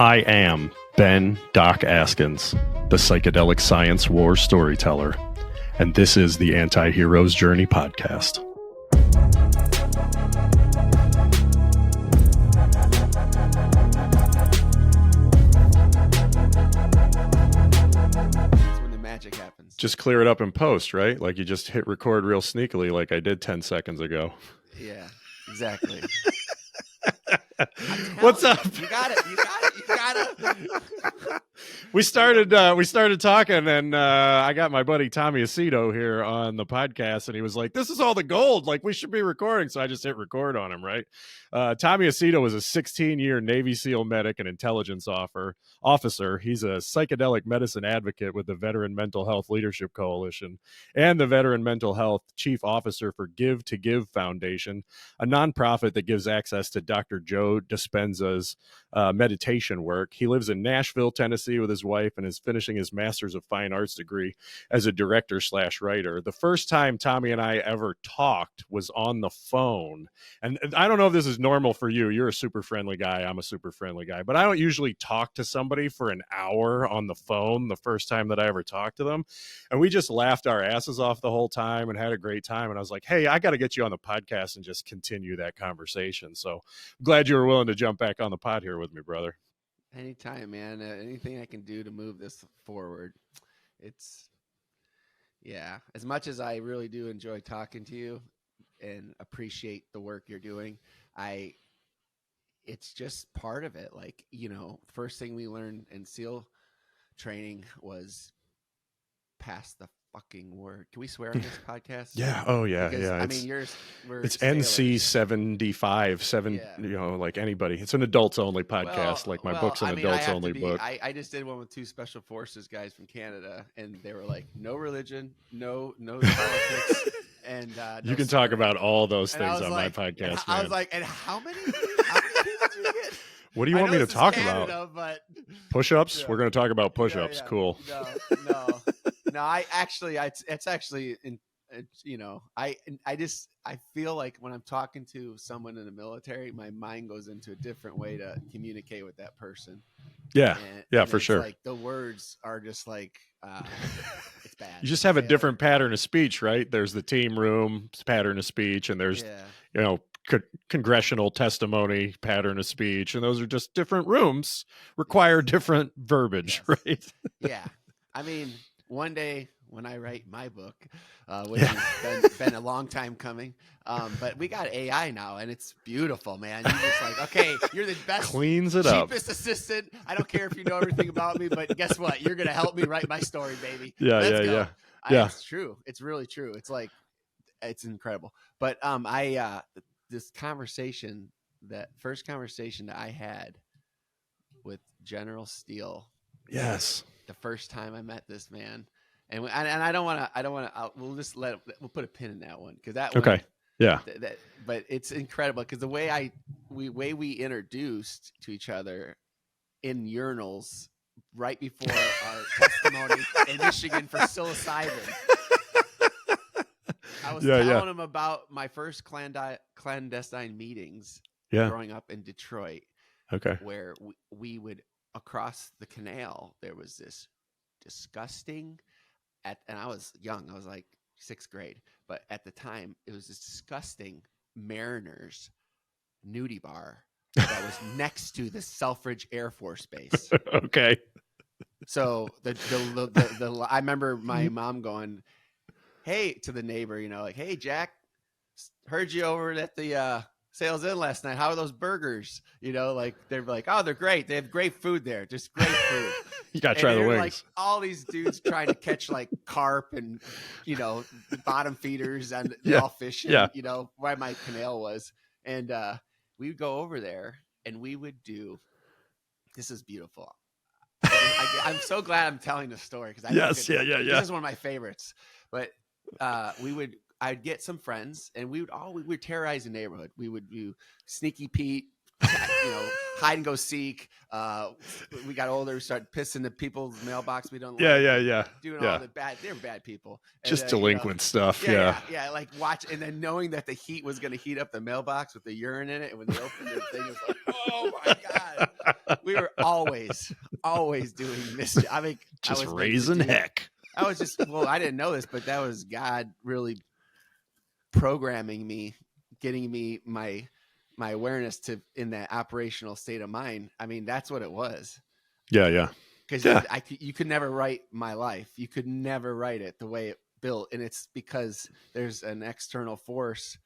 I am Ben Doc Askins, the psychedelic science war storyteller, and this is the Anti-Hero's Journey podcast. That's when the magic happens. Just clear it up in post, right? Like you just hit record real sneakily like I did 10 seconds ago. Yeah, exactly. What's up? You got it. We started talking, and I got my buddy Tommy Aceto here on the podcast, and he was like, "This is all the gold. Like we should be recording." So I just hit record on him, right? Tommy Aceto is a 16-year Navy SEAL medic and intelligence officer. He's a psychedelic medicine advocate with the Veteran Mental Health Leadership Coalition and the Veteran Mental Health Chief Officer for Give to Give Foundation, a nonprofit that gives access to Dr. Joe Dispenza's meditation work. He lives in Nashville, Tennessee with his wife and is finishing his Master's of Fine Arts degree as a director/writer. The first time Tommy and I ever talked was on the phone. And I don't know if this is normal for you. You're a super friendly guy. I'm a super friendly guy. But I don't usually talk to somebody for an hour on the phone the first time that I ever talked to them. And we just laughed our asses off the whole time and had a great time. And I was like, hey, I got to get you on the podcast and just continue that conversation. So I'm glad you were willing to jump back on the pod here with me, brother. Anytime, man. Anything I can do to move this forward. As much as I really do enjoy talking to you and appreciate the work you're doing, it's just part of it. Like, first thing we learned in SEAL training was pass the fucking word. Can we swear on this podcast? Yeah. Oh yeah. Because, yeah. I mean, it's NC 75, like anybody. It's an adults only podcast. My book's an adults only book. I just did one with two special forces guys from Canada, and they were like, no religion, no politics. And you can talk about all those things on my podcast. I was like, and how many people did you get? What do you want me to talk about? But push-ups? Yeah. We're going to talk about push-ups. Yeah. Cool. No. I feel like when I'm talking to someone in the military, my mind goes into a different way to communicate with that person. Yeah. And for sure. Like the words are just like, it's bad. You just have a different pattern of speech, right? There's the team room pattern of speech, and there's, congressional testimony pattern of speech. And those are just different rooms, require different verbiage, right? Yeah. I mean, one day when I write my book, which has been a long time coming, but we got AI now, and it's beautiful, man. You're just like, okay, you're the best, cleans it up, cheapest assistant. I don't care if you know everything about me, but guess what? You're gonna help me write my story, baby. Let's go. It's true. It's really true. It's like, it's incredible. But this conversation, that first conversation that I had with General Steele. Yes. The first time I met this man, and I don't want to. We'll put a pin in that one because that one. Okay. Yeah. But it's incredible because the way we introduced to each other in urinals right before our testimony in Michigan for psilocybin. I was telling him about my first clandestine meetings growing up in Detroit. Okay. Where we would, across the canal, there was this disgusting, and I was young, I was like 6th grade, but at the time it was this disgusting Mariners nudie bar that was next to the Selfridge Air Force Base. Okay. So the I remember my mom going, hey, to the neighbor, like, hey, Jack, heard you over at the Sales Inn last night. How are those burgers? Like they're like, oh, they're great. They have great food there. Just great food. You got to try the wings. Like all these dudes trying to catch like carp and, bottom feeders, and they're all fishing, where my canal was. And we would go over there and we would do, this is beautiful. I'm so glad I'm telling this story because this is one of my favorites. But I'd get some friends, and we would terrorize the neighborhood. We would do Sneaky Pete, hide and go seek. We got older, we started pissing the people's mailbox we don't Yeah, like. Doing all the bad. They're bad people. Just delinquent stuff. Yeah. Like watch, and then knowing that the heat was going to heat up the mailbox with the urine in it, and when they opened the thing, it was like, oh my god, we were always doing mischief. I mean, just raising heck. I was just I didn't know this, but that was God really programming me, getting me my awareness to in that operational state of mind. I mean, that's what it was. Yeah. Because you could never write my life. You could never write it the way it built. And it's because there's an external force.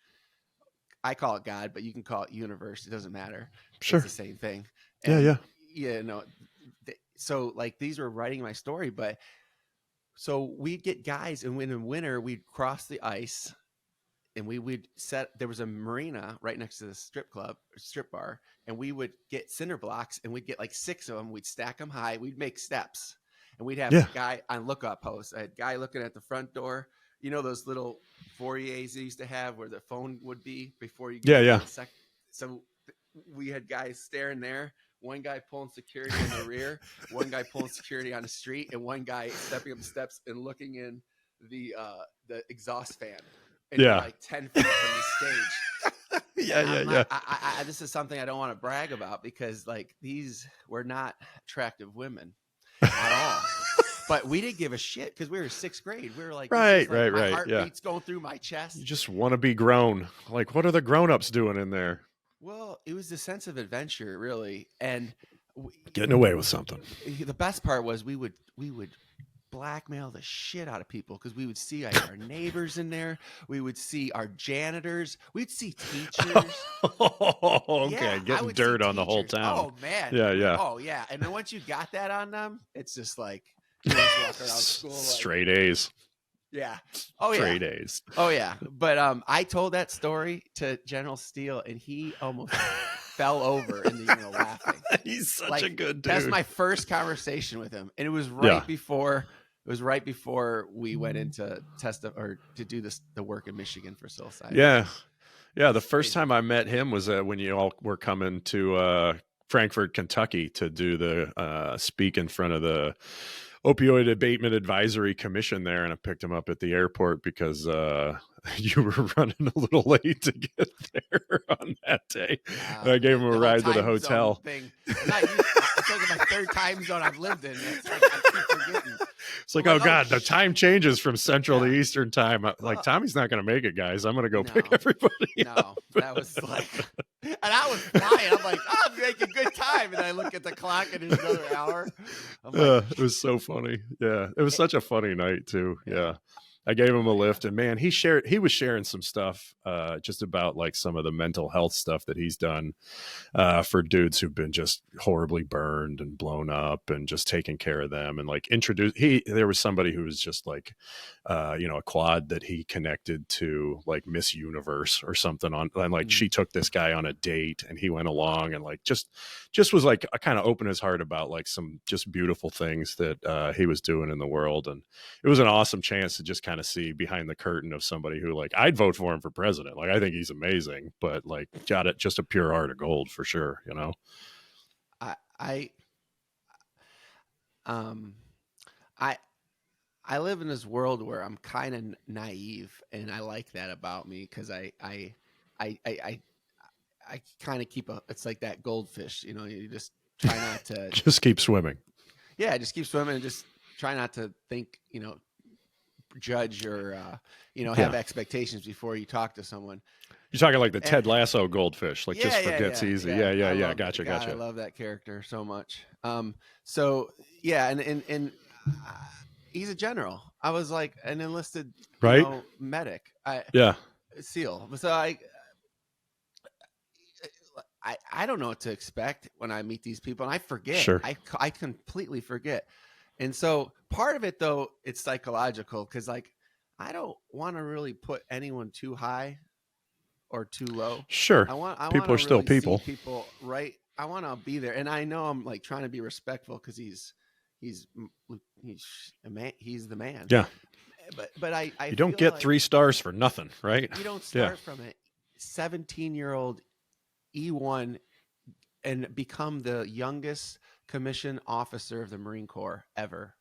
I call it God, but you can call it universe. It doesn't matter. Sure. It's the same thing. And, so like these were writing my story, but so we'd get guys, and when in winter we'd cross the ice, and we would there was a marina right next to the strip bar, and we would get cinder blocks, and we'd get like 6 of them. We'd stack them high. We'd make steps, and we'd have a guy on lookout post. I had a guy looking at the front door. You know those little foyers they used to have where the phone would be before you get so we had guys staring there. One guy pulling security in the rear, one guy pulling security on the street, and one guy stepping up the steps and looking in the exhaust fan. And like 10 feet from the stage. This is something I don't want to brag about, because like these were not attractive women at all. But we didn't give a shit because we were 6th grade. We were like, right. My heartbeat's going through my chest. You just want to be grown. Like, what are the grown-ups doing in there? Well, it was the sense of adventure, really, and getting away with something. The best part was we would blackmail the shit out of people, because we would see like our neighbors in there. We would see our janitors. We'd see teachers. Getting dirt on the whole town. Oh man. Yeah. Oh yeah. And then once you got that on them, it's just like you just walk around school like, straight A's. Yeah. Oh yeah. Straight A's. Oh yeah. But I told that story to General Steele, and he almost fell over in the laughing. He's such a good dude. That's my first conversation with him, and it was right before. It was right before we went into to do the work in Michigan for psilocybin. Yeah. The first time I met him was when you all were coming to Frankfort, Kentucky, to do the speak in front of the Opioid Abatement Advisory Commission there, and I picked him up at the airport because you were running a little late to get there on that day. And I gave him a ride to the hotel. It's like my 3rd time zone I've lived in. It's like I keep forgetting. It's like, oh God, the time changes from Central to Eastern time. Like, Tommy's not going to make it, guys. I'm going to go pick everybody up. That was like, and I was flying. I'm like, oh, I'm making good time. And I look at the clock, and it's another hour. It was so funny. Yeah. It was such a funny night too. Yeah. I gave him a lift, and man, he was sharing some stuff just about like some of the mental health stuff that he's done for dudes who've been just horribly burned and blown up, and just taking care of them. And like there was somebody who was just like, a quad that he connected to like Miss Universe or something and like she took this guy on a date, and he went along, and like just was like kind of open his heart about like some just beautiful things that he was doing in the world. And it was an awesome chance to just kind of see behind the curtain of somebody who like I'd vote for him for president. Like I think he's amazing, but like got it just a pure heart of gold for sure. I live in this world where I'm kind of naive, and I like that about me, because I kind of keep it's like that goldfish, you just try not to just keep swimming. Yeah, just keep swimming, and just try not to think, judge or have expectations before you talk to someone. You're talking like the Ted Lasso goldfish, like just forgets easy. Yeah. Gotcha. I love that character so much. So yeah, and he's a general. I was like an enlisted medic. SEAL. So I don't know what to expect when I meet these people, and I forget. Sure. I completely forget. And so part of it, though, it's psychological, because like I don't want to really put anyone too high or too low. Sure. People are still people. People, right? I want to be there, and I know I'm like trying to be respectful, because he's a man. He's the man. Yeah. But I you don't get like 3 stars for nothing, right? You don't start from a 17-year-old E1 and become the youngest commissioned officer of the Marine Corps ever.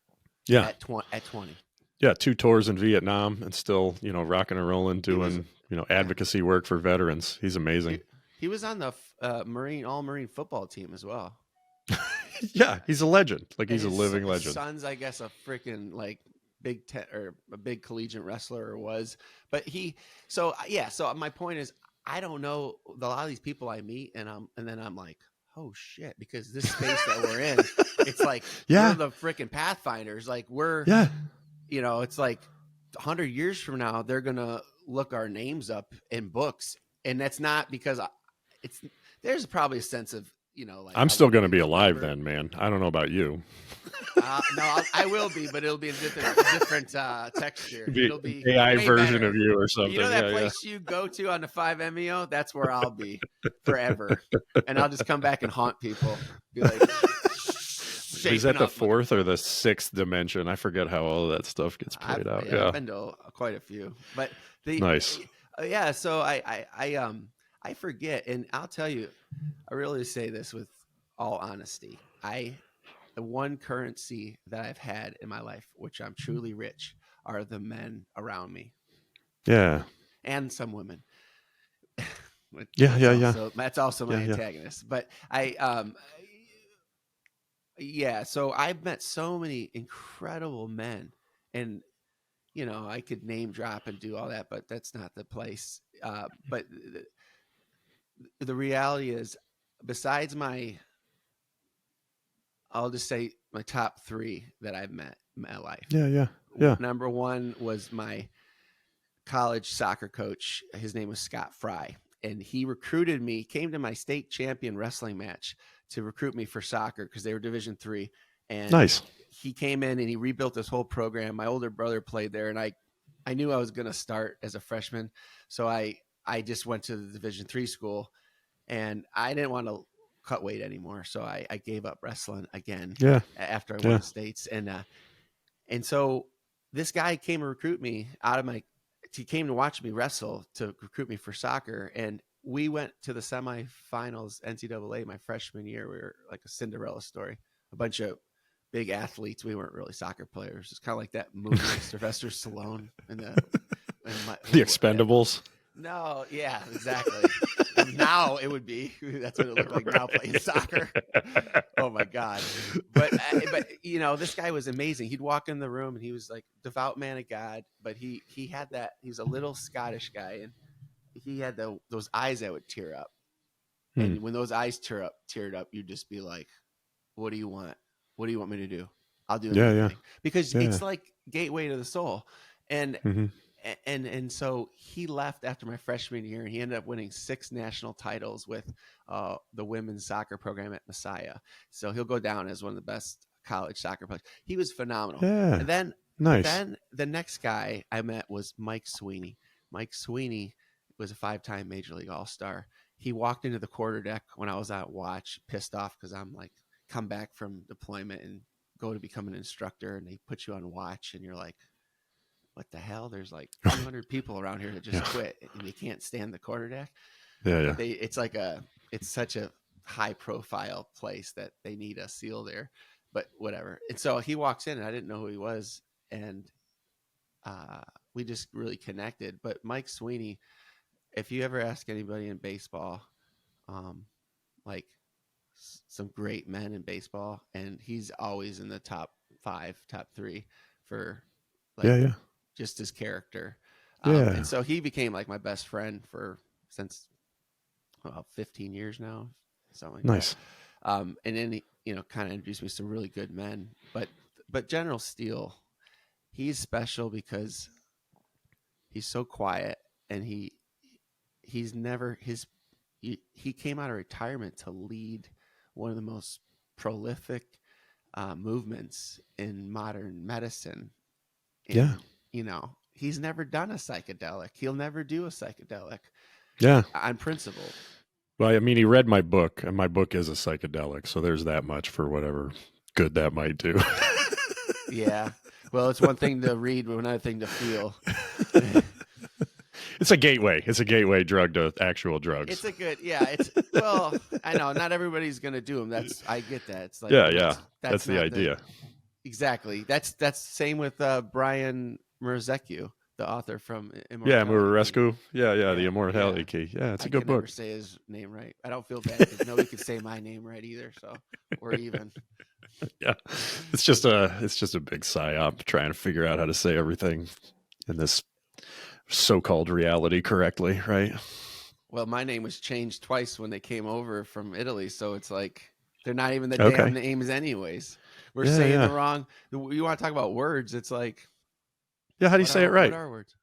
Yeah. At 20. Yeah. 2 tours in Vietnam and still, rocking and rolling, doing, advocacy work for veterans. He's amazing. He was on the all-Marine football team as well. Yeah. He's a legend. Like, he's a living his legend. son's, I guess, a freaking like or a big collegiate wrestler, or was. But so my point is, I don't know a lot of these people I meet, and then I'm like, oh shit, because this space that we're in, it's like, we're the freaking pathfinders. Like, we're, it's like 100 years from now, they're going to look our names up in books. And that's not because there's probably a sense of, like, I'm still going to be alive then, man. I don't know about you. No, I will be, but it'll be a different texture. It'll be AI version better. of you or something. You know that place you go to on the 5MEO? That's where I'll be forever. And I'll just come back and haunt people. Be like, is that the 4th or the 6th dimension? I forget how all of that stuff gets played out. I've been to quite a few. But nice. Yeah, so I forget, and I'll tell you, I really say this with all honesty. The one currency that I've had in my life, which I'm truly rich, are the men around me. Yeah. And some women. Yeah. That's also my antagonist. But so I've met so many incredible men, and I could name drop and do all that, but that's not the place. But the reality is, besides I'll just say my top 3 that I've met in my life. Yeah. Number 1 was my college soccer coach. His name was Scott Fry, and he recruited me, came to my state champion wrestling match to recruit me for soccer because they were Division III. And nice. He came in and he rebuilt this whole program. My older brother played there, and I knew I was going to start as a freshman. So I just went to the Division III school, and I didn't want to cut weight anymore. So I gave up wrestling again after I won the states. And so this guy came to recruit me he came to watch me wrestle to recruit me for soccer. And we went to the semifinals NCAA my freshman year. We were like a Cinderella story, a bunch of big athletes. We weren't really soccer players. It's kind of like that movie with Sylvester Stallone and the Expendables. No, yeah, exactly. And now it would be. That's what it looked like now, playing soccer. Oh my God! But this guy was amazing. He'd walk in the room and he was like devout man of God. But he had that. He was a little Scottish guy, and he had those eyes that would tear up. And when those eyes teared up, you'd just be like, "What do you want? What do you want me to do? I'll do anything." Because it's like gateway to the soul, and. And so he left after my freshman year, and he ended up winning 6 national titles with the women's soccer program at Messiah. So he'll go down as one of the best college soccer players. He was phenomenal. Yeah. And then, nice. Then the next guy I met was Mike Sweeney. Mike Sweeney was a 5-time Major League All-Star. He walked into the quarterdeck when I was out watch, pissed off because I'm like, come back from deployment and go to become an instructor, and they put you on watch, and you're like, what the hell? There's like 200 people around here that just quit, and they can't stand the quarterdeck. Yeah. It's such a high profile place that they need a SEAL there, but whatever. And so he walks in, and I didn't know who he was, and we just really connected. But Mike Sweeney, if you ever ask anybody in baseball, like some great men in baseball, and he's always in the top 5, top 3 for just his character. And so he became like my best friend since about 15 years now. Something like nice. That. And then he, kind of introduced me to some really good men, but General Steele, he's special because he's so quiet, and he came out of retirement to lead one of the most prolific movements in modern medicine. And, he's never done a psychedelic. He'll never do a psychedelic. Yeah. On principle. Well, I mean, he read my book, and my book is a psychedelic. So there's that much for whatever good that might do. Yeah. Well, it's one thing to read, but another thing to feel. It's a gateway. It's a gateway drug to actual drugs. It's a good, yeah. It's well, I know not everybody's gonna do them. I get that. It's like yeah. That's the idea. Exactly. That's same with Brian Murzecu, the author from Yeah, Immortality. Murescu. Yeah, the Immortality Key. Yeah, it's a good book. Never say his name right. I don't feel bad because nobody can say my name right either. So we're even. Yeah, it's just a big psyop trying to figure out how to say everything in this so-called reality correctly, right? Well, my name was changed twice when they came over from Italy, so it's like they're not even the damn names anyways. We're saying the wrong. You want to talk about words? It's like, yeah. How do you say it right? What are words?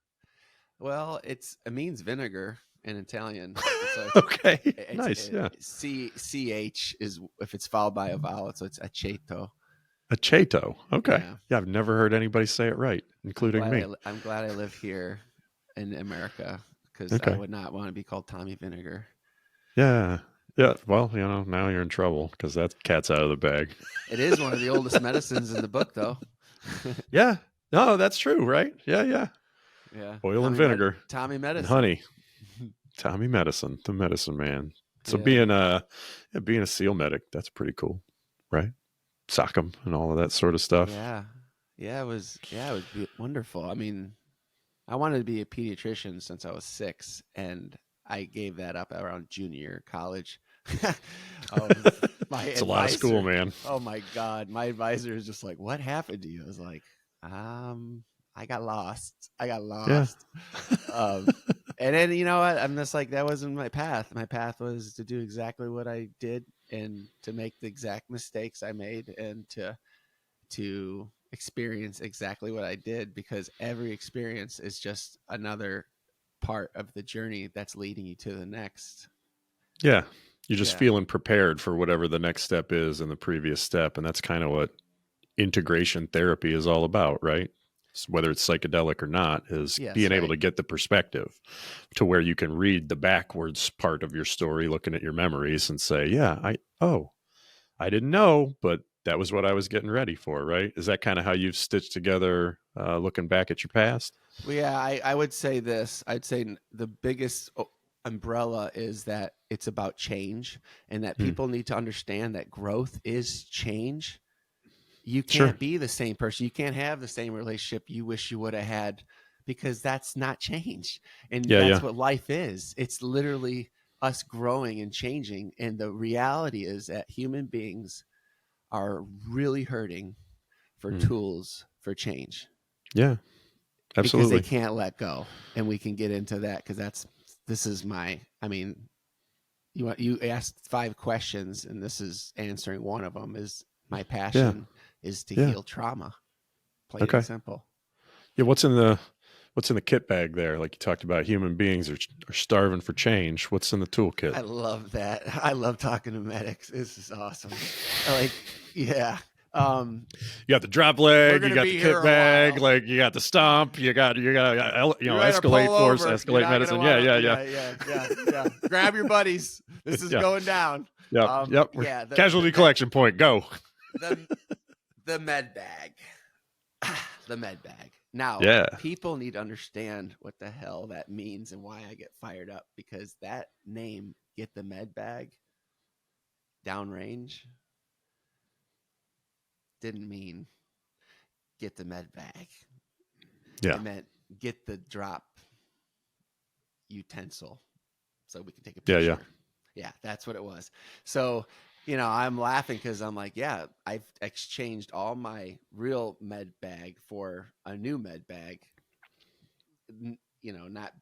Well, it means vinegar in Italian. Okay, nice. Yeah. CH is if it's followed by a vowel, so it's aceto. Aceto. Okay. Yeah, I've never heard anybody say it right, including me. I'm glad I live here in America because I would not want to be called Tommy Vinegar. Yeah. Well, now you're in trouble because that cat's out of the bag. It is one of the oldest medicines in the book, though. Yeah. No, that's true, right? Yeah. Oil and vinegar. Tommy medicine. And honey. Tommy medicine, the medicine man. So being a SEAL medic, that's pretty cool, right? Sock-em and all of that sort of stuff. It was wonderful. I mean, I wanted to be a pediatrician since I was 6, and I gave that up around junior college. It's a lot of school, man. Oh my God. My advisor is just like, what happened to you? I was like, I got lost. Yeah. And then, you know what? I'm just like, that wasn't my path. My path was to do exactly what I did and to make the exact mistakes I made and to experience exactly what I did, because every experience is just another part of the journey that's leading you to the next. Yeah. You're just feeling prepared for whatever the next step is in the previous step. And that's kind of what integration therapy is all about, right? Whether it's psychedelic or not, is being able to get the perspective to where you can read the backwards part of your story, looking at your memories and say, I didn't know, but that was what I was getting ready for, right? Is that kind of how you've stitched together looking back at your past? Well, yeah, I would say this. I'd say the biggest umbrella is that it's about change, and that people need to understand that growth is change. You can't be the same person. You can't have the same relationship you wish you would have had, because that's not change. And that's what life is. It's literally us growing and changing. And the reality is that human beings are really hurting for tools for change. Yeah, absolutely. Because they can't let go. And we can get into that because you asked 5 questions and this is answering one of them. Is my passion is to heal trauma. Plain and simple. Yeah. What's in the kit bag there? Like you talked about, human beings are starving for change. What's in the toolkit? I love that. I love talking to medics. This is awesome. You got the drop leg, you got the kit bag, like you got the stomp, you got escalate force, escalate medicine. Yeah. Grab your buddies. This is going down. Yep. Casualty collection point. Go. The med bag. The med bag. Now, people need to understand what the hell that means and why I get fired up, because that name, get the med bag, downrange, didn't mean get the med bag. Yeah. It meant get the drop utensil so we can take a picture. Yeah, that's what it was. So, I'm laughing because I'm like, I've exchanged all my real med bag for a new med bag. Not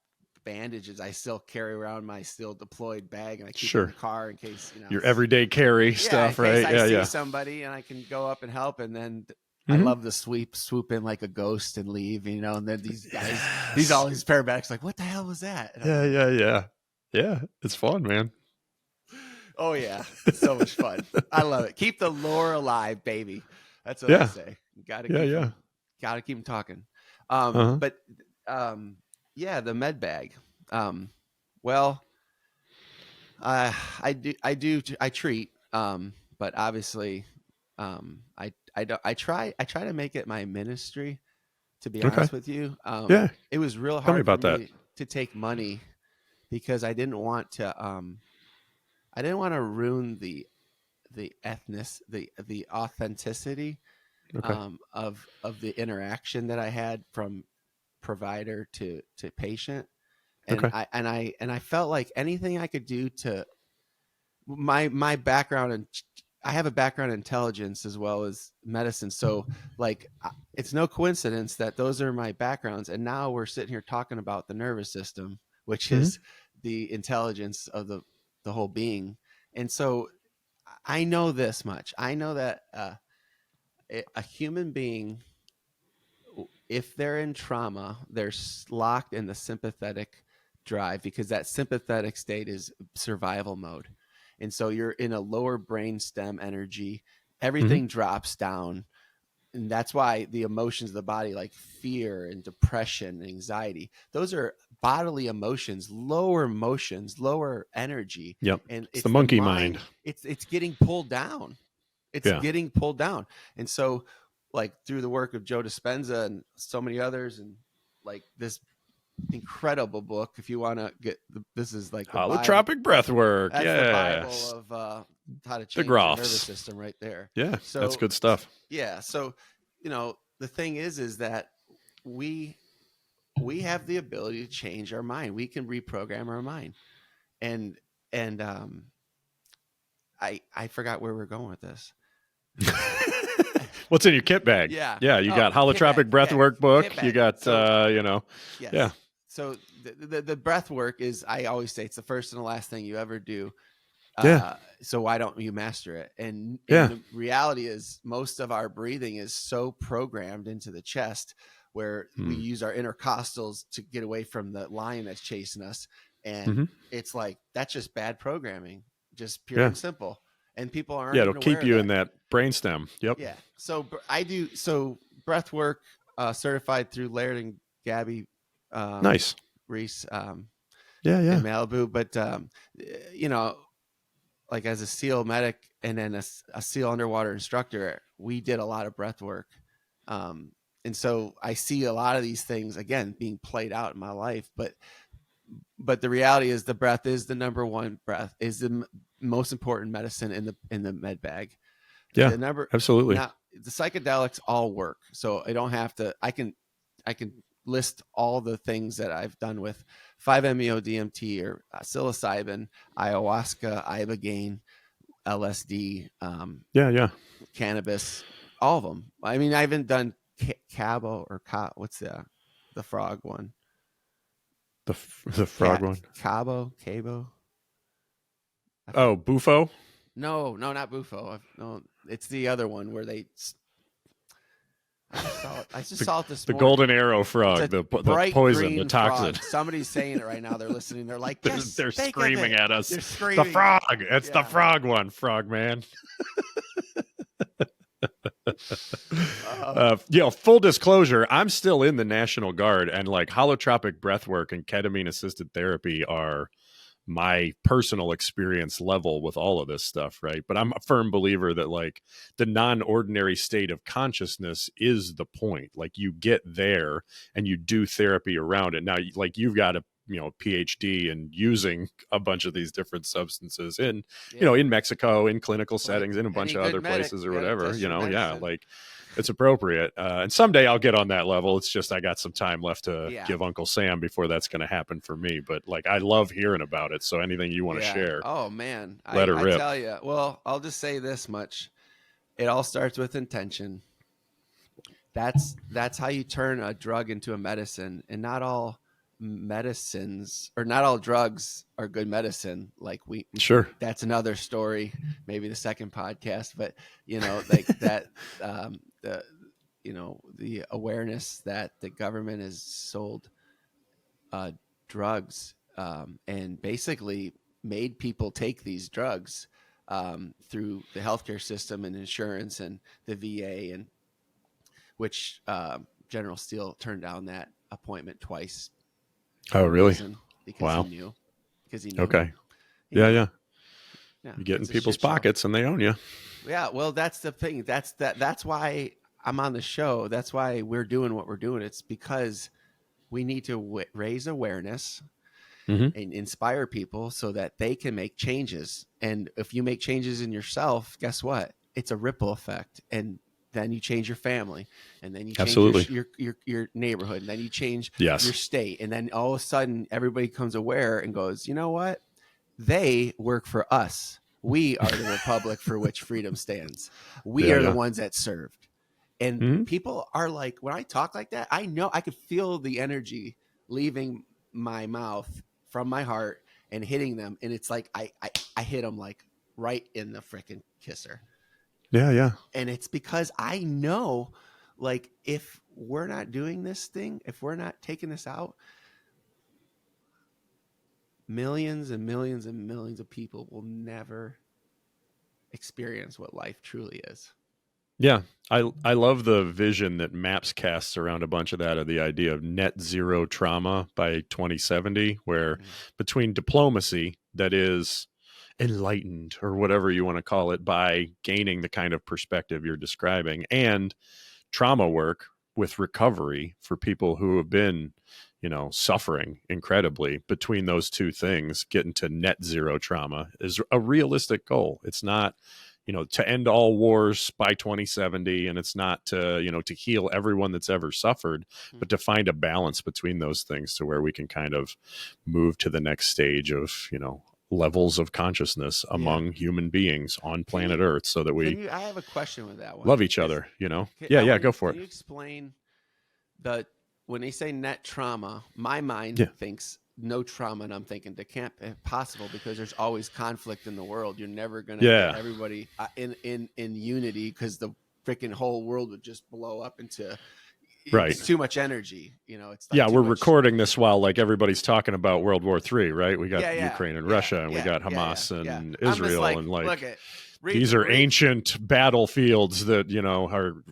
bandages. I still carry around my still deployed bag, and I keep it in the car in case, your everyday carry stuff, right? I see somebody and I can go up and help, and then I love the swoop in like a ghost and leave, and then these guys, all these paramedics, like, what the hell was that? Yeah. It's fun, man. Oh yeah, it's so much fun. I love it. Keep the lore alive, baby. That's what I say. Gotta keep them talking. But the med bag. I treat. But obviously, I try to make it my ministry. To be honest with you, it was real hard about for me to take money because I didn't want to ruin the authenticity Okay. of the interaction that I had from provider to patient. And Okay. I felt like anything I could do to my background, and I have a background in intelligence as well as medicine. So like, it's no coincidence that those are my backgrounds. And now we're sitting here talking about the nervous system, which Mhm. is the intelligence of the whole being. And so I know this much. I know that a human being, if they're in trauma, they're locked in the sympathetic drive, because that sympathetic state is survival mode. And so you're in a lower brain stem energy. Everything drops down. And that's why the emotions of the body, like fear and depression and anxiety, those are bodily emotions, lower energy. Yep. And It's the monkey mind. mind. It's getting pulled down. It's Yeah. getting pulled down. And so, like, through the work of Joe Dispenza and so many others, and like this incredible book, if you want to get this is like the Holotropic breath work. That's the Bible of how to change your nervous system right there. Yeah, so that's good stuff. Yeah, so the thing is that we have the ability to change our mind. We can reprogram our mind. And I forgot where we're going with this. What's in your kit bag? Yeah. You got holotropic breath work book. You got, yes. Yeah. So the breath work is, I always say, it's the first and the last thing you ever do. So why don't you master it? And the reality is, most of our breathing is so programmed into the chest, where we use our intercostals to get away from the lion that's chasing us. And it's like, that's just bad programming, just pure and simple. And people aren't. Yeah, it'll keep you in that brainstem. Yep. Yeah. So I do breath work, certified through Laird and Gabby. Nice. Reese. In Malibu, but like, as a SEAL medic and then a SEAL underwater instructor, we did a lot of breath work. And so I see a lot of these things again being played out in my life, but the reality is, the breath is the number one. Breath is the most important medicine in the med bag. Yeah, absolutely. Now, the psychedelics all work, so I don't have to. I can list all the things that I've done with 5-MeO DMT or psilocybin, ayahuasca, ibogaine, LSD, cannabis, all of them. I mean, I haven't done cabo or what's the frog one? The frog one. Cabo. Oh, Bufo? No, not Bufo. No, it's the other one where they. I just saw it this morning. The golden arrow frog, the poison, the toxin. Frog. Somebody's saying it right now. They're listening. They're like, yes, they're screaming at us. They're screaming. The frog. It's the frog one, frog man. Full disclosure, I'm still in the National Guard, and like holotropic breathwork and ketamine assisted therapy are my personal experience level with all of this stuff, right? But I'm a firm believer that like the non-ordinary state of consciousness is the point. Like, you get there and you do therapy around it. Now, like, you've got a PhD in using a bunch of these different substances in in Mexico, in clinical settings, in a bunch of other places or whatever, like, it's appropriate. And someday I'll get on that level. It's just, I got some time left to give Uncle Sam before that's going to happen for me. But like, I love hearing about it. So anything you want to share. Oh man. Let her rip. I tell you, well, I'll just say this much. It all starts with intention. That's how you turn a drug into a medicine. And not all medicines, or not all drugs, are good medicine. Like, that's another story, maybe the second podcast, but like that, the awareness that the government has sold drugs, and basically made people take these drugs through the healthcare system and insurance and the VA, and which General Steele turned down that appointment twice. Oh, really? Because he knew. Okay. Yeah. You're getting people's pockets and they own you. Yeah. Well, that's the thing. That's why I'm on the show. That's why we're doing what we're doing. It's because we need to raise awareness Mm-hmm. and inspire people so that they can make changes. And if you make changes in yourself, guess what? It's a ripple effect. And then you change your family, and then you change Absolutely. your neighborhood, and then you change Yes. your state. And then all of a sudden everybody becomes aware and goes, you know what? They work for us. We are the republic for which freedom stands. We are the ones that served. And people are like, when I talk like that, I know I could feel the energy leaving my mouth from my heart and hitting them. And it's like, I hit them like right in the freaking kisser. Yeah. Yeah. And it's because I know, like, if we're not doing this thing, if we're not taking this out, millions and millions and millions of people will never experience what life truly is. Yeah. I love the vision that Maps casts around a bunch of that, of the idea of net zero trauma by 2070, where between diplomacy that is enlightened, or whatever you want to call it, by gaining the kind of perspective you're describing, and trauma work with recovery for people who have been, suffering incredibly, between those two things, getting to net zero trauma is a realistic goal. It's not, to end all wars by 2070, and it's not to, to heal everyone that's ever suffered, but to find a balance between those things to where we can kind of move to the next stage of, levels of consciousness among human beings on planet Earth, so that we I have a question with that one. love each other, Yeah, go for it. Can you explain when they say net trauma, my mind thinks no trauma, and I'm thinking that can't be possible because there's always conflict in the world. You're never going to get everybody in unity, because the freaking whole world would just blow up into it's too much energy. It's like we're recording this while like everybody's talking about World War III, right? We got Ukraine and Russia, and we got Hamas and Israel, and like these are ancient battlefields that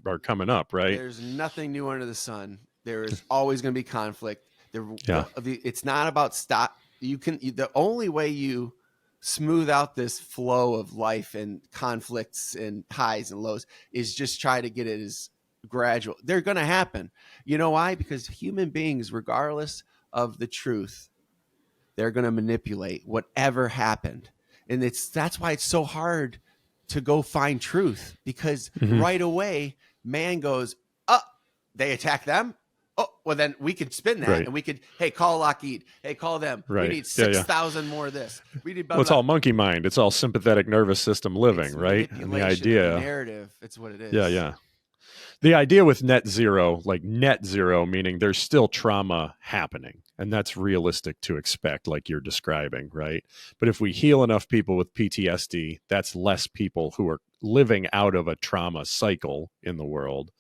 are coming up, right? There's nothing new under the sun. There is always going to be conflict. It's not about stop. The only way you smooth out this flow of life and conflicts and highs and lows is just try to get it as gradual. They're going to happen. You know why? Because human beings, regardless of the truth, they're going to manipulate whatever happened. And that's why it's so hard to go find truth, because right away man goes, oh, they attack them. Oh, well, then we could spin that, and we could, hey, call Lockheed. Hey, call them. We need 6,000 more of this. We need. It's all monkey mind. It's all sympathetic nervous system living, right? And the idea, narrative. It's what it is. Yeah. The idea with net zero, like net zero, meaning there's still trauma happening, and that's realistic to expect, like you're describing, right? But if we heal enough people with PTSD, that's less people who are living out of a trauma cycle in the world.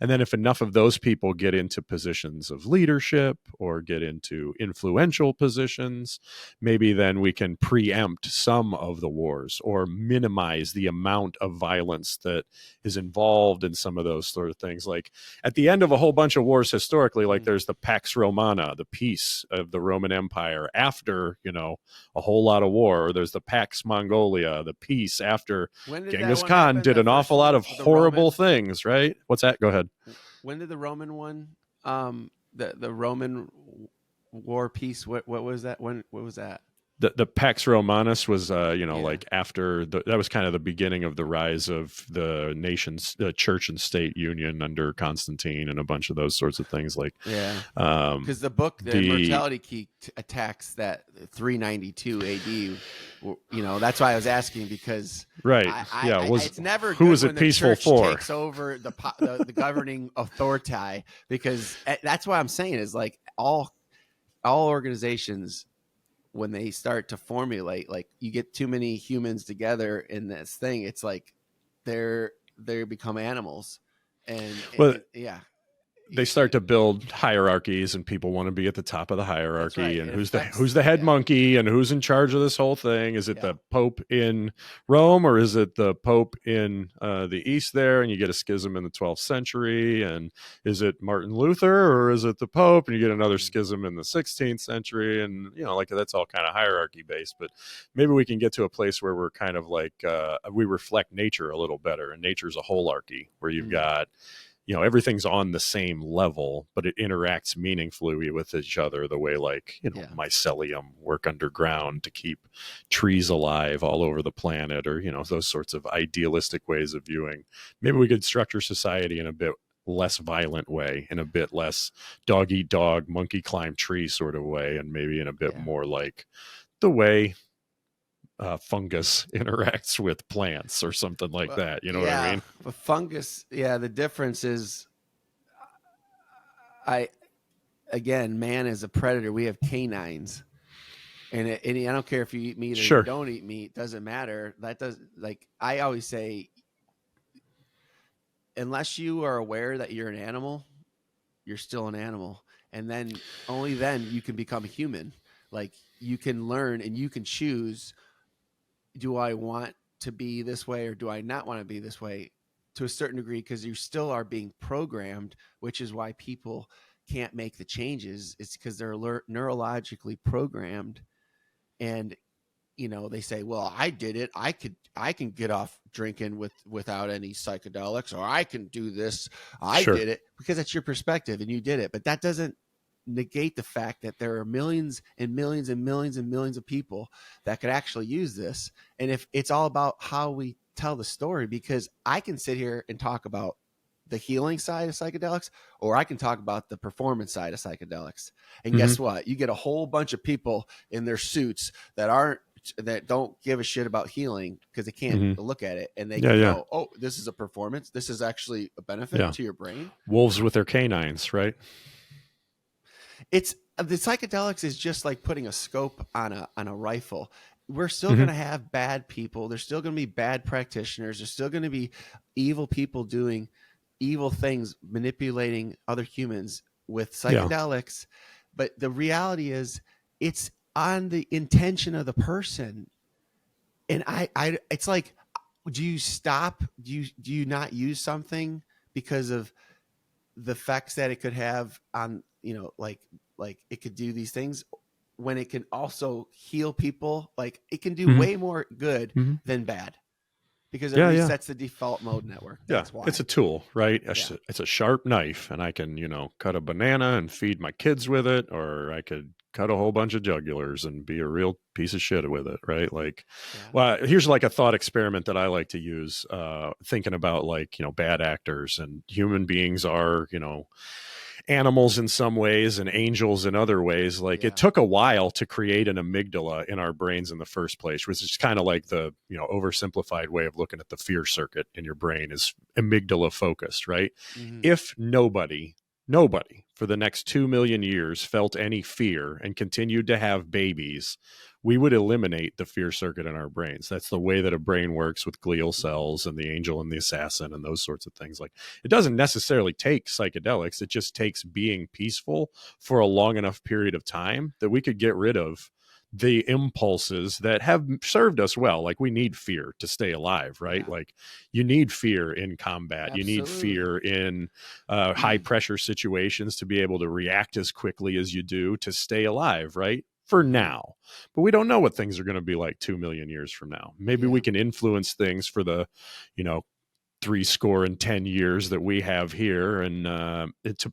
And then if enough of those people get into positions of leadership or get into influential positions, maybe then we can preempt some of the wars or minimize the amount of violence that is involved in some of those sort of things. Like at the end of a whole bunch of wars historically, like there's the Pax Romana, the peace of the Roman Empire after, a whole lot of war. Or there's the Pax Mongolia, the peace after Genghis Khan did an awful lot of horrible things, right? What's that? Go ahead. When did the Roman one, the Roman war peace? What was that? What was that? The Pax Romanus was, like after that was kind of the beginning of the rise of the nation's church and state union under Constantine and a bunch of those sorts of things. Like, because the book, the Immortality Key, attacks that 392 AD. That's why I was asking, because it's never good was it when peaceful the church for? Takes over the governing authority, because that's what I'm saying is like all organizations, when they start to formulate, like you get too many humans together in this thing, it's like they become animals, and they start to build hierarchies, and people want to be at the top of the hierarchy. Right. And who's the head monkey, and who's in charge of this whole thing? Is it the Pope in Rome, or is it the Pope in the East there? And you get a schism in the 12th century. And is it Martin Luther, or is it the Pope? And you get another schism in the 16th century. And, like that's all kind of hierarchy based. But maybe we can get to a place where we're kind of like, we reflect nature a little better. And nature's a holarchy, where you've got, everything's on the same level, but it interacts meaningfully with each other the way like, mycelium work underground to keep trees alive all over the planet, or, those sorts of idealistic ways of viewing. Maybe we could structure society in a bit less violent way, in a bit less dog eat dog, monkey climb tree sort of way, and maybe in a bit more like the way fungus interacts with plants or something like that. You know what I mean? But fungus, the difference is, man is a predator. We have canines, and I don't care if you eat meat or you don't eat meat, doesn't matter. That does, like I always say, unless you are aware that you're an animal, you're still an animal. And then only then you can become a human. Like you can learn and you can choose, do I want to be this way or do I not want to be this way, to a certain degree, because you still are being programmed, which is why people can't make the changes. It's because they're neurologically programmed. And, they say, well, I did it. I can get off drinking without any psychedelics, or I can do this. I did it, because that's your perspective and you did it. But that doesn't negate the fact that there are millions and millions and millions and millions of people that could actually use this. And if it's all about how we tell the story, because I can sit here and talk about the healing side of psychedelics, or I can talk about the performance side of psychedelics. And guess what? You get a whole bunch of people in their suits that don't give a shit about healing because they can't look at it, and they can go, oh, this is a performance. This is actually a benefit to your brain. Wolves with their canines, right? It's the psychedelics is just like putting a scope on a rifle. We're still going to have bad people. There's still going to be bad practitioners. There's still going to be evil people doing evil things, manipulating other humans with psychedelics. But the reality is, it's on the intention of the person. And it's like, do you stop? Do you not use something because of the effects that it could have on, like it could do these things, when it can also heal people? Like it can do way more good than bad, because it resets the default mode network. That's why. It's a tool, right? It's a sharp knife, and I can, cut a banana and feed my kids with it, or I could cut a whole bunch of jugulars and be a real piece of shit with it, right? Like, well, here's like a thought experiment that I like to use, thinking about like, bad actors, and human beings are, animals in some ways and angels in other ways. Like it took a while to create an amygdala in our brains in the first place, which is kind of like the, oversimplified way of looking at the fear circuit in your brain is amygdala focused, right? If nobody for the next 2 million years felt any fear and continued to have babies, we would eliminate the fear circuit in our brains. That's the way that a brain works with glial cells and the angel and the assassin and those sorts of things. Like it doesn't necessarily take psychedelics. It just takes being peaceful for a long enough period of time that we could get rid of the impulses that have served us well. Like we need fear to stay alive, right? Like you need fear in combat. Absolutely. You need fear in high pressure situations to be able to react as quickly as you do to stay alive, right? For now. But we don't know what things are going to be like 2 million years from now. Maybe we can influence things for the, 70 years that we have here, and to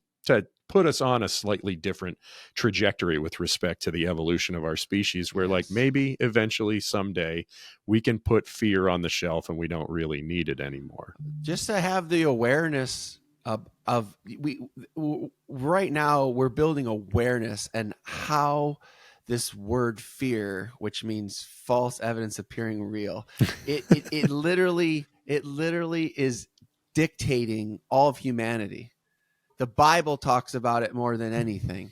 put us on a slightly different trajectory with respect to the evolution of our species, where like maybe eventually someday we can put fear on the shelf and we don't really need it anymore. Just to have the awareness of right now we're building awareness, and how this word fear, which means false evidence appearing real, it literally is dictating all of humanity. The Bible talks about it more than anything.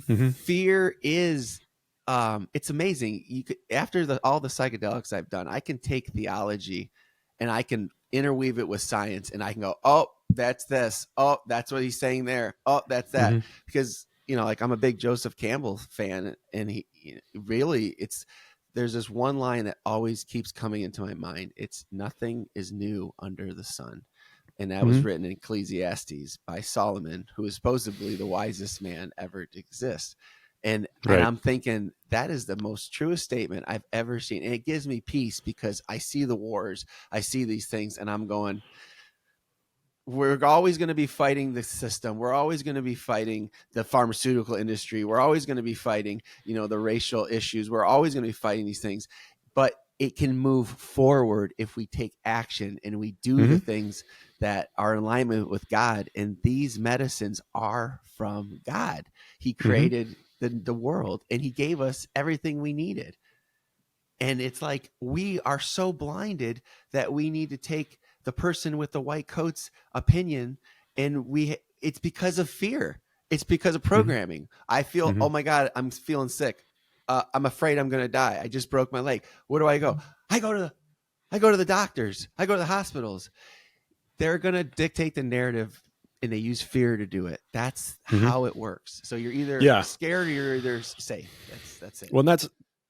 Fear is, it's amazing. You could, after all the psychedelics I've done, I can take theology and I can interweave it with science, and I can go, oh, that's this. Oh, that's what he's saying there. Oh, that's that. Because, like I'm a big Joseph Campbell fan, and he really, there's this one line that always keeps coming into my mind. It's nothing is new under the sun. And that was written in Ecclesiastes by Solomon, who is supposedly the wisest man ever to exist. And I'm thinking that is the most truest statement I've ever seen. And it gives me peace, because I see the wars, I see these things, and I'm going, we're always going to be fighting the system. We're always going to be fighting the pharmaceutical industry. We're always going to be fighting, the racial issues. We're always going to be fighting these things, but it can move forward if we take action and we do the things that are in alignment with God. And these medicines are from God. He created the world, and he gave us everything we needed. And it's like, we are so blinded that we need to take the person with the white coat's opinion, and it's because of fear. It's because of programming. I feel, oh my God, I'm feeling sick. I'm afraid I'm going to die. I just broke my leg. Where do I go? I go to the doctors. I go to the hospitals. They're going to dictate the narrative, and they use fear to do it. That's how it works. So you're either scared or you're either safe. That's it. Well,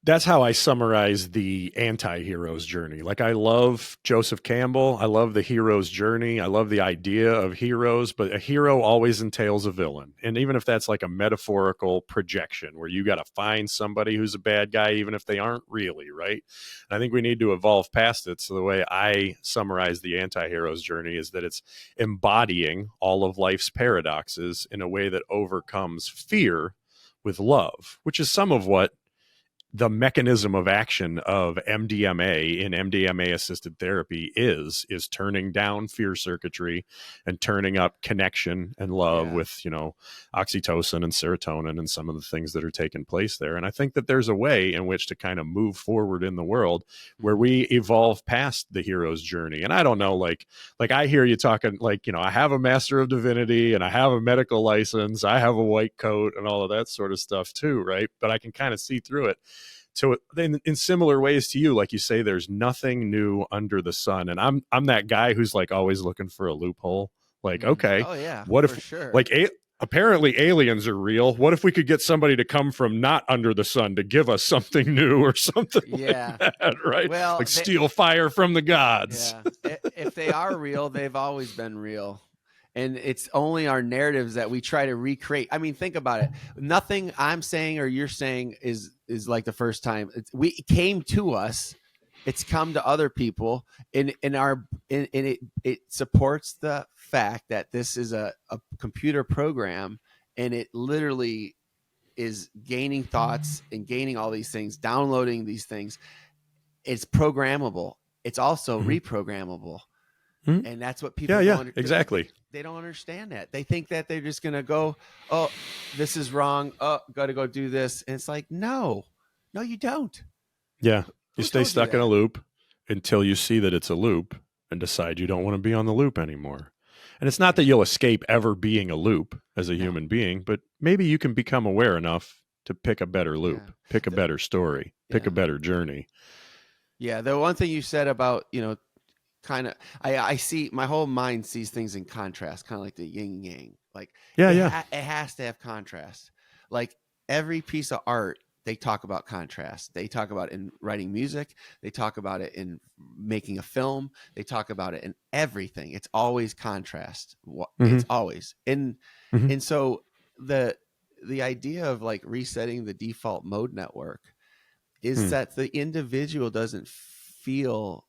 that's how I summarize the anti-hero's journey. Like, I love Joseph Campbell. I love the hero's journey. I love the idea of heroes, but a hero always entails a villain. And even if that's like a metaphorical projection where you got to find somebody who's a bad guy, even if they aren't really, right? And I think we need to evolve past it. So the way I summarize the anti-hero's journey is that it's embodying all of life's paradoxes in a way that overcomes fear with love, which is some of what the mechanism of action of MDMA in MDMA assisted therapy is turning down fear circuitry and turning up connection and love with, oxytocin and serotonin and some of the things that are taking place there. And I think that there's a way in which to kind of move forward in the world where we evolve past the hero's journey. And I don't know, like I hear you talking, like, I have a Master of Divinity and I have a medical license, I have a white coat and all of that sort of stuff too, right? But I can kind of see through it. So in similar ways to you, like you say, there's nothing new under the sun. And I'm that guy who's like always looking for a loophole. Like, okay, oh yeah, what if like apparently aliens are real? What if we could get somebody to come from not under the sun to give us something new or something like that, right? Well, like steal fire from the gods. Yeah. If they are real, they've always been real. And it's only our narratives that we try to recreate. I mean, think about it. Nothing I'm saying or you're saying is like the first time. It came to us. It's come to other people, and it supports the fact that this is a computer program, and it literally is gaining thoughts and gaining all these things, downloading these things. It's programmable. It's also reprogrammable. And that's what people exactly. They don't understand that. They think that they're just going to go, oh, this is wrong. Oh, got to go do this. And it's like, no, you don't. Yeah. You stay stuck in a loop until you see that it's a loop and decide you don't want to be on the loop anymore. And it's not that you'll escape ever being a loop as a human being, but maybe you can become aware enough to pick a better loop, pick a better story, pick a better journey. Yeah. The one thing you said about, kind of, I see, my whole mind sees things in contrast, kind of like the yin yang. Like, it has to have contrast. Like every piece of art, they talk about contrast. They talk about it in writing music. They talk about it in making a film. They talk about it in everything. It's always contrast. It's always. And so the idea of like resetting the default mode network is that the individual doesn't feel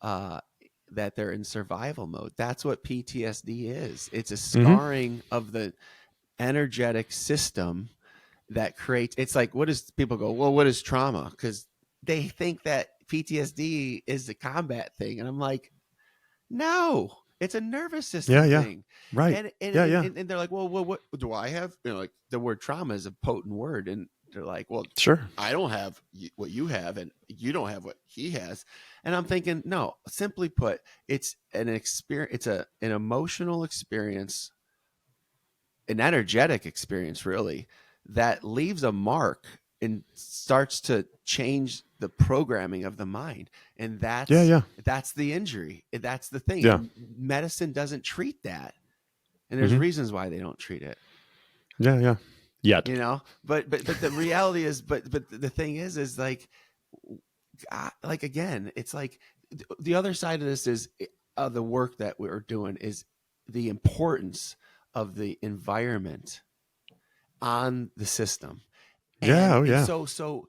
that they're in survival mode. That's what PTSD is. It's a scarring of the energetic system that creates, it's like, what does people go, well, what is trauma? Because they think that PTSD is the combat thing. And I'm like, no, it's a nervous system thing. Right. And they're like, well, what do I have? Like the word trauma is a potent word. And they're like, well, sure, I don't have what you have, and you don't have what he has. And I'm thinking, no, simply put, it's an experience. It's an emotional experience, an energetic experience, really, that leaves a mark and starts to change the programming of the mind. And that's the injury. That's the thing. Yeah. Medicine doesn't treat that. And there's reasons why they don't treat it. Yeah. Yet. But the reality is, but the thing is like again, it's like the other side of this is the work that we're doing is the importance of the environment on the system. And so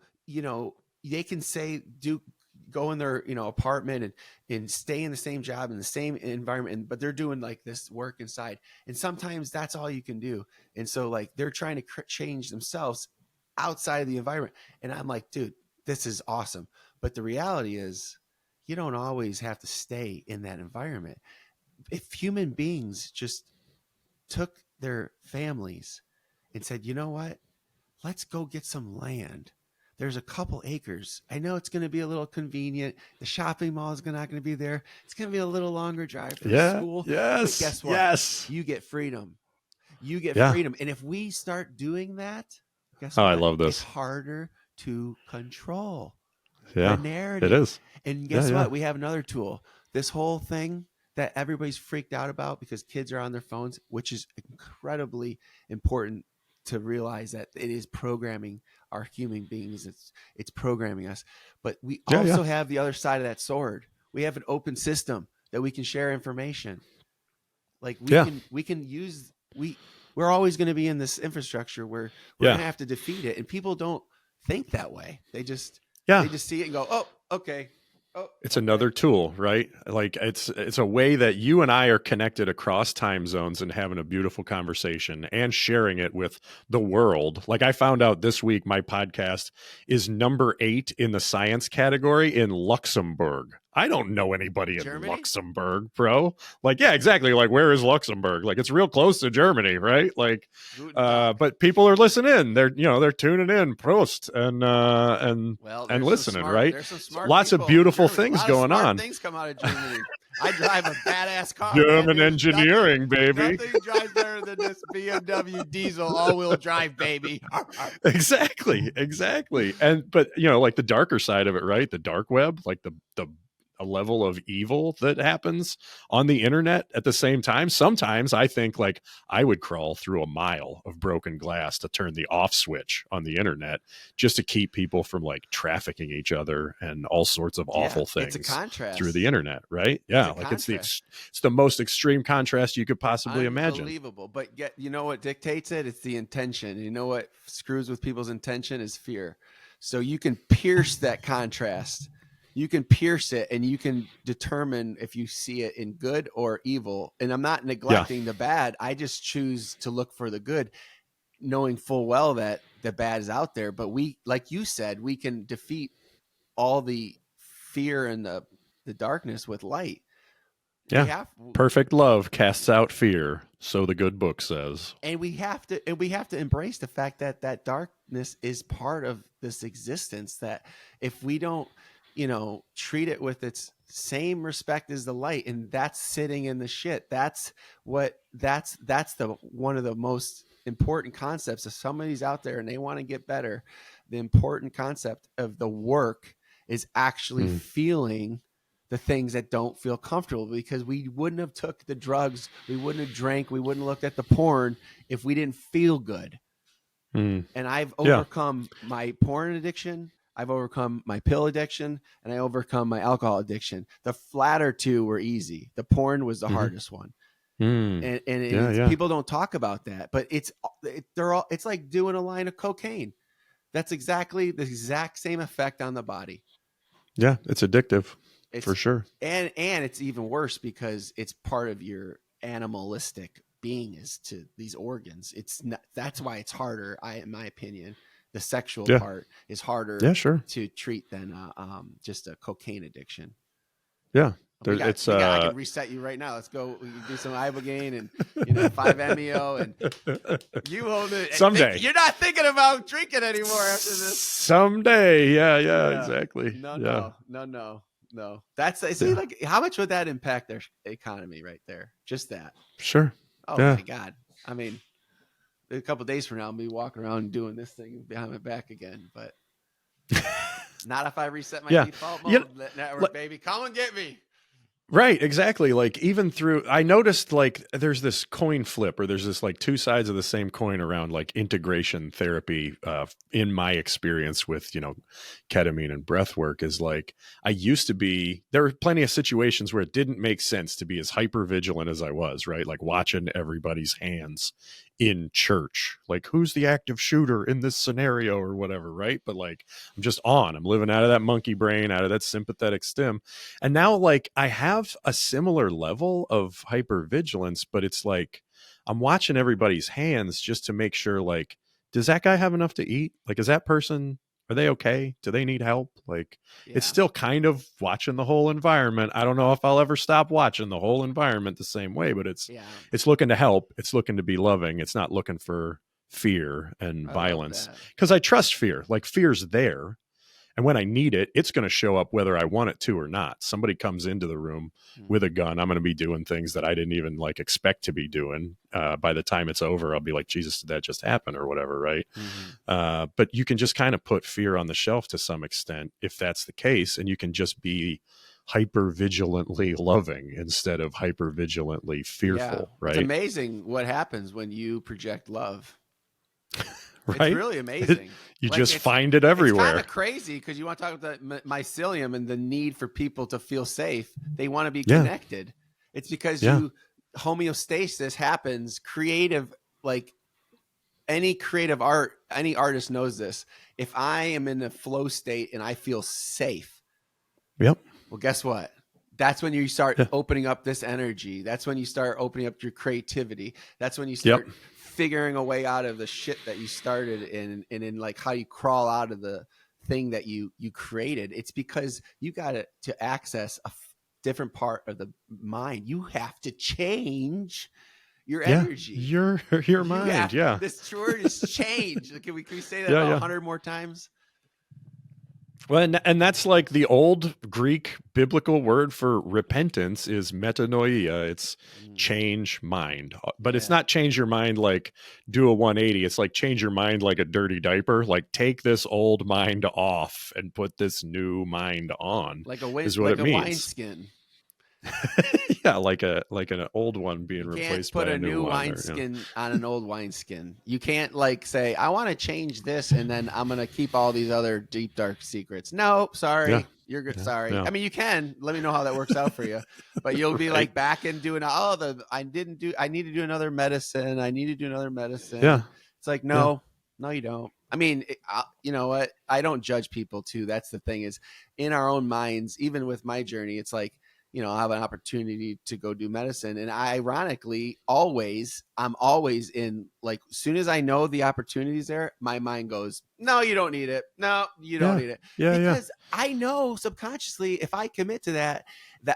they can say, go in their, apartment and stay in the same job in the same environment, but they're doing like this work inside. And sometimes that's all you can do. And so like they're trying to change themselves outside of the environment. And I'm like, dude, this is awesome. But the reality is you don't always have to stay in that environment. If human beings just took their families and said, you know what, let's go get some land. There's a couple acres. I know it's going to be a little convenient. The shopping mall is not going to be there. It's going to be a little longer drive for school. Yes. But guess what? Yes. You get freedom. You get freedom. And if we start doing that, guess what? I love this. It's harder to control the narrative. It is. And guess what? We have another tool. This whole thing that everybody's freaked out about because kids are on their phones, which is incredibly important to realize that it is programming our human beings. It's programming us. But we also have the other side of that sword. We have an open system that we can share information. Like we can use, we're always going to be in this infrastructure where we're going to have to defeat it. And people don't think that way. They just see it and go, oh, okay. Oh, it's another tool, right? Like it's a way that you and I are connected across time zones and having a beautiful conversation and sharing it with the world. Like I found out this week, my podcast is number 8 in the science category in Luxembourg. I don't know anybody in Luxembourg, bro. Like, yeah, exactly. Like, where is Luxembourg? Like, it's real close to Germany, right? Like, but people are listening. They're tuning in, Prost, and listening, right? Lots of beautiful things going on. Things come out of Germany. I drive a badass car. German engineering, baby. Nothing drives better than this BMW diesel all-wheel drive, baby. Exactly. But like the darker side of it, right? The dark web, like the a level of evil that happens on the internet at the same time. Sometimes I think like I would crawl through a mile of broken glass to turn the off switch on the internet just to keep people from like trafficking each other and all sorts of awful things it's a contrast. Through the internet, right? Yeah. Like it's the most extreme contrast you could possibly imagine. Unbelievable. But you know what dictates it? It's the intention. You know what screws with people's intention is fear. So you can pierce that contrast. You can pierce it and you can determine if you see it in good or evil. And I'm not neglecting the bad. I just choose to look for the good, knowing full well that the bad is out there. But we, like you said, we can defeat all the fear and the darkness with light. Yeah. Perfect love casts out fear. So the good book says. And we have to embrace the fact that that darkness is part of this existence, that if we don't, treat it with its same respect as the light, and that's sitting in the shit. That's the one of the most important concepts. If somebody's out there and they want to get better, the important concept of the work is actually feeling the things that don't feel comfortable, because we wouldn't have took the drugs, we wouldn't have drank, we wouldn't have looked at the porn if we didn't feel good. And I've overcome my porn addiction. I've overcome my pill addiction, and I overcome my alcohol addiction. The latter two were easy. The porn was the hardest one. And people don't talk about that, but it's like doing a line of cocaine. That's exactly the exact same effect on the body. Yeah, it's addictive for sure. And it's even worse because it's part of your animalistic being is to these organs. It's not, that's why it's harder, in my opinion. The sexual part is harder to treat than just a cocaine addiction. Yeah. I can reset you right now. Let's go. We can do some Ibogaine and 5-MeO, and you hold it. Someday. You're not thinking about drinking anymore after this. Someday. Yeah, exactly. No. That's like, how much would that impact their economy right there? Just that. Sure. Oh my God. I mean, a couple of days from now, I'll be walking around doing this thing behind my back again, but not if I reset my default mode network, baby. Come and get me. Right, exactly. Like even I noticed like there's this coin flip, or there's this like two sides of the same coin around like integration therapy. In my experience with, ketamine and breath work is like, there were plenty of situations where it didn't make sense to be as hyper vigilant as I was, right? Like watching everybody's hands in church. Like, who's the active shooter in this scenario or whatever, right? But like, I'm living out of that monkey brain, out of that sympathetic stim. And now, like, I have a similar level of hypervigilance, but it's like I'm watching everybody's hands just to make sure, like, does that guy have enough to eat? Like, is that person, are they okay? Do they need help? Like, it's Yeah. still kind of watching the whole environment. I don't know if I'll ever stop watching the whole environment the same way, but it's looking to help. It's looking to be loving. It's not looking for fear and violence, because I trust fear. Like, fear's there. And when I need it, it's going to show up whether I want it to or not. Somebody comes into the room with a gun, I'm going to be doing things that I didn't even like expect to be doing. By the time it's over, I'll be like, Jesus, did that just happen or whatever, right? But you can just kind of put fear on the shelf to some extent if that's the case, and you can just be hyper vigilantly loving instead of hyper vigilantly fearful, right? It's amazing what happens when you project love. Right? It's really amazing. You like, just find it everywhere. It's kind of crazy because you want to talk about the mycelium and the need for people to feel safe. They want to be connected. It's because homeostasis happens. Creative, like any creative art, any artist knows this. If I am in a flow state and I feel safe, well, guess what? That's when you start opening up this energy. That's when you start opening up your creativity. That's when you start figuring a way out of the shit that you started in, and in like how you crawl out of the thing that you created. It's because you got to access a different part of the mind. You have to change your energy, your mind. This word is change. Can we say that about 100 more times? Well, and that's like the old Greek biblical word for repentance is metanoia. It's change mind, but it's not change your mind like do a 180. It's like change your mind like a dirty diaper. Like take this old mind off and put this new mind on. Is what it means. Wineskin. like an old one being replaced by a new wineskin on an old wineskin. You can't like say, I want to change this and then I'm going to keep all these other deep, dark secrets. No, sorry. You're good. Sorry. I mean, you can let me know how that works out for you, but you'll be like back and doing, I need to do another medicine. I need to do another medicine. Yeah. It's like, no, you don't. I mean, you know what? I don't judge people too. That's the thing is in our own minds, even with my journey, it's like, you know, I have an opportunity to go do medicine. And ironically, I'm always in, like, as soon as I know the opportunity's there, my mind goes, no, you don't need it. No, you don't need it. Because I know subconsciously, if I commit to that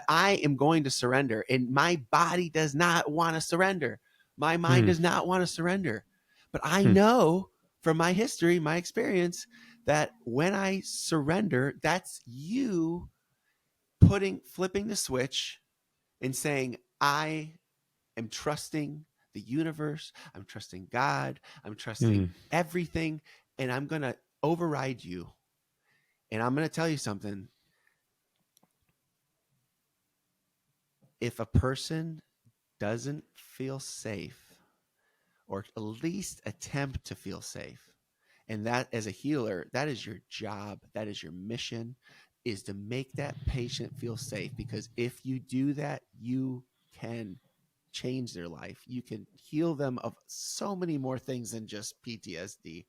I am going to surrender, and my body does not want to surrender. My mind does not want to surrender. But I know from my history, my experience, that when I surrender, that's you flipping the switch and saying, I am trusting the universe. I'm trusting God. I'm trusting everything. And I'm going to override you. And I'm going to tell you something. If a person doesn't feel safe, or at least attempt to feel safe, and that as a healer, that is your job. That is your mission, is to make that patient feel safe. Because if you do that, you can change their life. You can heal them of so many more things than just PTSD.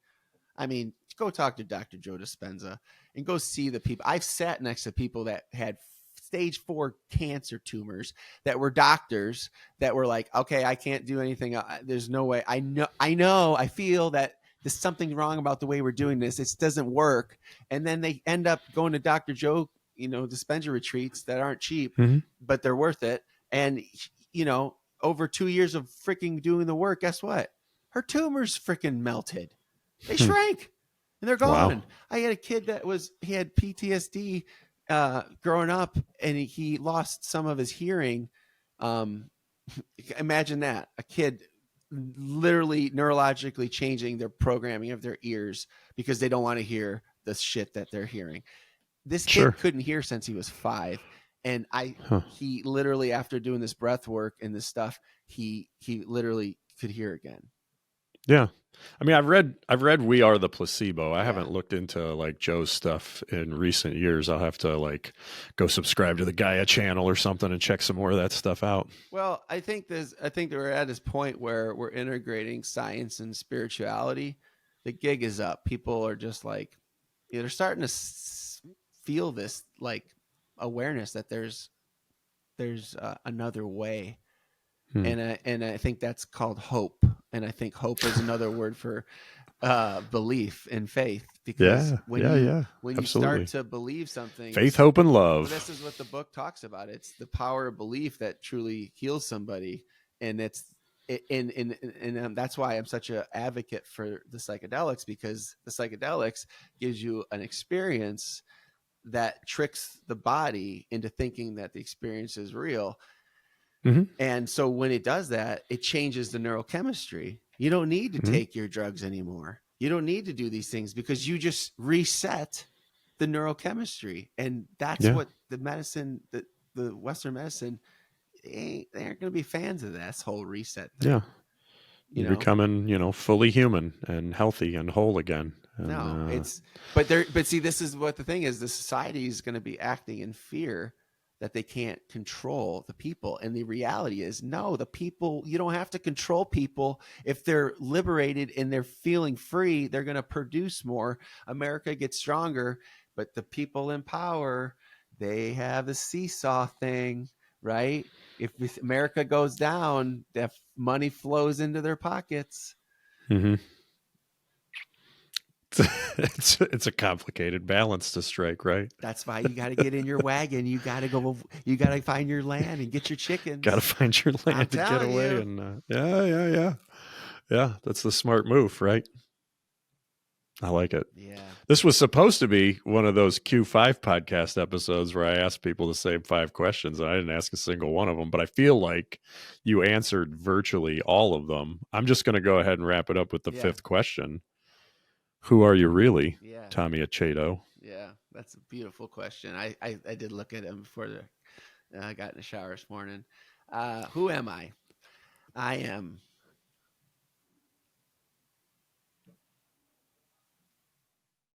I mean, go talk to Dr. Joe Dispenza and go see the people. I've sat next to people that had stage 4 cancer tumors that were doctors that were like, okay, I can't do anything. There's no way. I know, I feel that there's something wrong about the way we're doing this. It doesn't work. And then they end up going to Dr. Joe, Dispenza retreats that aren't cheap, but they're worth it. And, over 2 years of freaking doing the work, guess what? Her tumors freaking melted. They shrank and they're gone. Wow. I had a kid he had PTSD growing up, and he lost some of his hearing. Imagine that, a kid literally neurologically changing their programming of their ears because they don't want to hear the shit that they're hearing. This kid couldn't hear since he was 5. And he literally, after doing this breath work and this stuff, he literally could hear again. Yeah. I mean, I've read We Are the Placebo. I Yeah. haven't looked into like Joe's stuff in recent years. I'll have to like go subscribe to the Gaia channel or something and check some more of that stuff out. Well, I think that we're at this point where we're integrating science and spirituality. The gig is up. People are just like, they're starting to feel this like awareness that there's another way. And I think that's called hope. And I think hope is another word for belief and faith, because when you Absolutely. start to believe something, Faith, hope, and love. this is what the book talks about. It's the power of belief that truly heals somebody. And that's why I'm such an advocate for the psychedelics, because the psychedelics gives you an experience that tricks the body into thinking that the experience is real. Mm-hmm. And so when it does that, it changes the neurochemistry. You don't need to take your drugs anymore. You don't need to do these things, because you just reset the neurochemistry. And that's what the medicine, the Western medicine, they aren't going to be fans of this whole reset thing. Yeah. You're becoming, fully human and healthy and whole again. And, but see, this is what the thing is. The society is going to be acting in fear that they can't control the people. And the reality is, no, the people, you don't have to control people. If they're liberated and they're feeling free, they're going to produce more. America gets stronger, but the people in power, they have a seesaw thing, right? If America goes down, that money flows into their pockets. Mm-hmm. It's a complicated balance to strike, right? That's why you got to get in your wagon. You got to find your land and get your chickens. Got to find your land to get away. And yeah. That's the smart move, right? I like it. Yeah. This was supposed to be one of those Q5 podcast episodes where I asked people the same 5 questions, and I didn't ask a single one of them, but I feel like you answered virtually all of them. I'm just going to go ahead and wrap it up with the 5th question. Who are you really, Tommy Aceto? Yeah, that's a beautiful question. I did look at him before I got in the shower this morning. Who am I? I am